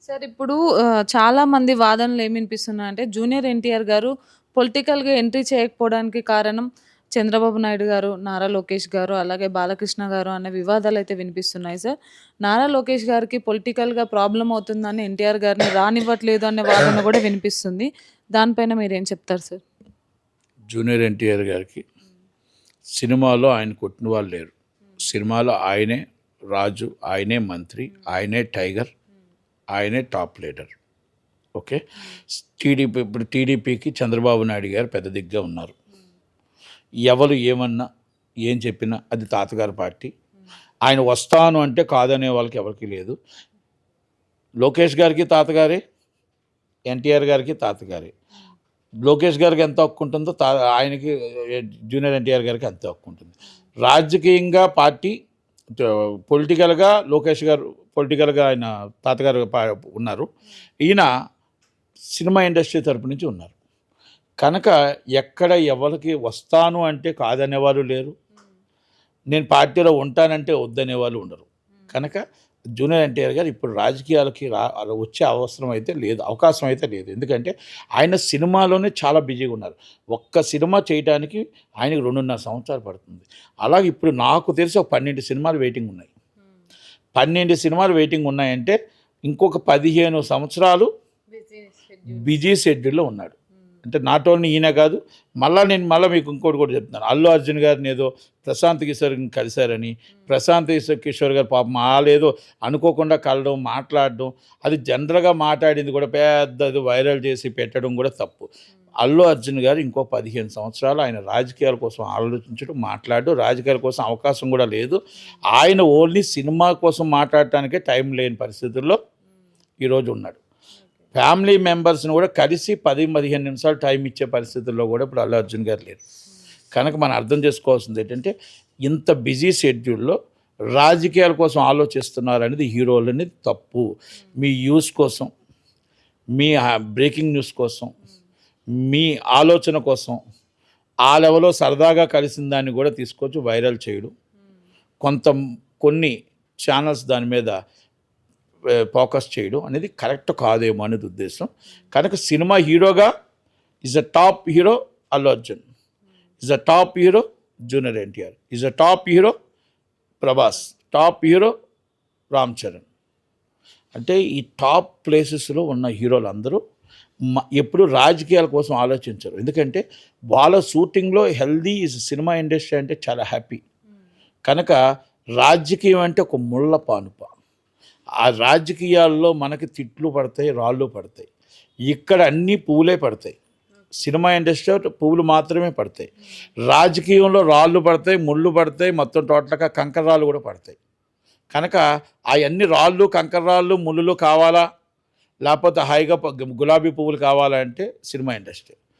Sir ఇప్పుడు చాలామంది వాదనలు ఏమి వినిపిస్తున్నాయంటే జూనియర్ ఎన్టీఆర్ గారు పొలిటికల్‌గా ఎంట్రీ చేయకపోవడానికి కారణం చంద్రబాబు నాయుడు గారు, నారా లోకేష్ గారు, అలాగే బాలకృష్ణ గారు అనే వివాదాలైతే వినిపిస్తున్నాయి సార్. నారా లోకేష్ గారికి పొలిటికల్‌గా ప్రాబ్లమ్ అవుతుందని ఎన్టీఆర్ గారిని రానివ్వట్లేదు అనే వాదన కూడా వినిపిస్తుంది. దానిపైన మీరేం చెప్తారు సార్? జూనియర్ ఎన్టీఆర్ గారికి సినిమాలో ఆయన కొట్టిన వాళ్ళు లేరు. సినిమాలో ఆయనే రాజు, ఆయనే మంత్రి, ఆయనే టైగర్, ఆయనే టాప్ లీడర్. ఓకే. ఇప్పుడు టీడీపీకి చంద్రబాబు నాయుడు గారు పెద్ద దిగ్గా ఉన్నారు. ఎవరు ఏమన్నా ఏం చెప్పినా అది తాతగారి పార్టీ. ఆయన వస్తాను అంటే కాదనే వాళ్ళకి ఎవరికి లేదు. లోకేష్ గారికి తాతగారే, ఎన్టీఆర్ గారికి తాతగారే. లోకేష్ గారికి ఎంత హక్కు ఉంటుందో ఆయనకి జూనియర్ ఎన్టీఆర్ గారికి అంత హక్కు ఉంటుంది. రాజకీయంగా పార్టీ పొలిటికల్గా లోకేష్ గారు పొలిటికల్గా ఆయన తాతగారు ఉన్నారు. ఈయన సినిమా ఇండస్ట్రీ తరపు నుంచి ఉన్నారు. కనుక ఎక్కడ ఎవరికి వస్తాను అంటే కాదనేవాళ్ళు లేరు, నేను పార్టీలో ఉంటానంటే వద్దనేవాళ్ళు ఉండరు. కనుక జూనియర్ ఎన్టీఆర్ గారు ఇప్పుడు రాజకీయాలకి వచ్చే అవసరం అయితే లేదు, అవకాశం అయితే లేదు. ఎందుకంటే ఆయన సినిమాలోనే చాలా బిజీగా ఉన్నారు. ఒక్క సినిమా చేయడానికి ఆయనకి 2.5 సంవత్సరాలు పడుతుంది. అలాగే ఇప్పుడు నాకు తెలిసి ఒక 12 సినిమాలు వెయిటింగ్ ఉన్నాయి. 12 సినిమాలు వెయిటింగ్ ఉన్నాయంటే ఇంకొక 15 సంవత్సరాలు బిజీ షెడ్యూల్లో ఉన్నాడు. అంటే నాట్ ఓన్లీ ఈయన కాదు, నేను మీకు ఇంకోటి కూడా చెప్తున్నాను. అల్లు అర్జున్ గారిని ఏదో ప్రశాంత్ కిషోర్ని కలిశారని, ప్రశాంత్ కిషోర్ గారు పాపం వాళ్ళేదో అనుకోకుండా కలడం, మాట్లాడడం, అది జనరల్గా మాట్లాడింది కూడా పెద్దది వైరల్ చేసి పెట్టడం కూడా తప్పు. అల్లు అర్జున్ గారు ఇంకో 15 సంవత్సరాలు ఆయన రాజకీయాల కోసం ఆలోచించడం, మాట్లాడడం, రాజకీయాల కోసం అవకాశం కూడా లేదు. ఆయన ఓన్లీ సినిమా కోసం మాట్లాడటానికే టైం లేని పరిస్థితుల్లో ఈరోజు ఉన్నాడు. ఫ్యామిలీ మెంబర్స్ని కూడా కలిసి 10-15 నిమిషాలు టైం ఇచ్చే పరిస్థితుల్లో కూడా ఇప్పుడు అల్లు అర్జున్ గారు లేరు. కనుక మనం అర్థం చేసుకోవాల్సింది ఏంటంటే ఇంత బిజీ షెడ్యూల్లో రాజకీయాల కోసం ఆలోచిస్తున్నారు అనేది హీరోలు అనేది తప్పు. మీ యూస్ కోసం, మీ బ్రేకింగ్ న్యూస్ కోసం, మీ ఆలోచన కోసం ఆ లెవెల్లో సరదాగా కలిసిన దాన్ని కూడా తీసుకొచ్చి వైరల్ చేయడం, కొన్ని ఛానల్స్ దాని మీద ఫోకస్ చేయడం అనేది కరెక్ట్ కాదేమో అనేది ఉద్దేశం. కనుక సినిమా హీరోగా is a top hero Allu Arjun, is a top hero junior NTR, is a top hero Prabhas, top hero Ram Charan. అంటే ఈ టాప్ ప్లేసెస్లో ఉన్న హీరోలు అందరూ ఎప్పుడు రాజకీయాల కోసం ఆలోచించరు. ఎందుకంటే వాళ్ళ షూటింగ్లో హెల్దీ సినిమా ఇండస్ట్రీ అంటే చాలా హ్యాపీ. కనుక రాజకీయం అంటే ఒక ముళ్ళ పానుప. ఆ రాజకీయాల్లో మనకి తిట్లు పడతాయి, రాళ్ళు పడతాయి. ఇక్కడ అన్నీ పువ్వులే పడతాయి. సినిమా ఇండస్ట్రీలో పువ్వులు మాత్రమే పడతాయి. రాజకీయంలో రాళ్ళు పడతాయి, ముళ్ళు పడతాయి, మొత్తం టోటల్గా కంకర్రాళ్ళు కూడా పడతాయి. కనుక అవన్నీ రాళ్ళు, కంకర్రాళ్ళు, ముళ్ళు కావాలా, లేకపోతే హాయిగా గులాబీ పువ్వులు కావాలంటే సినిమా ఇండస్ట్రీ.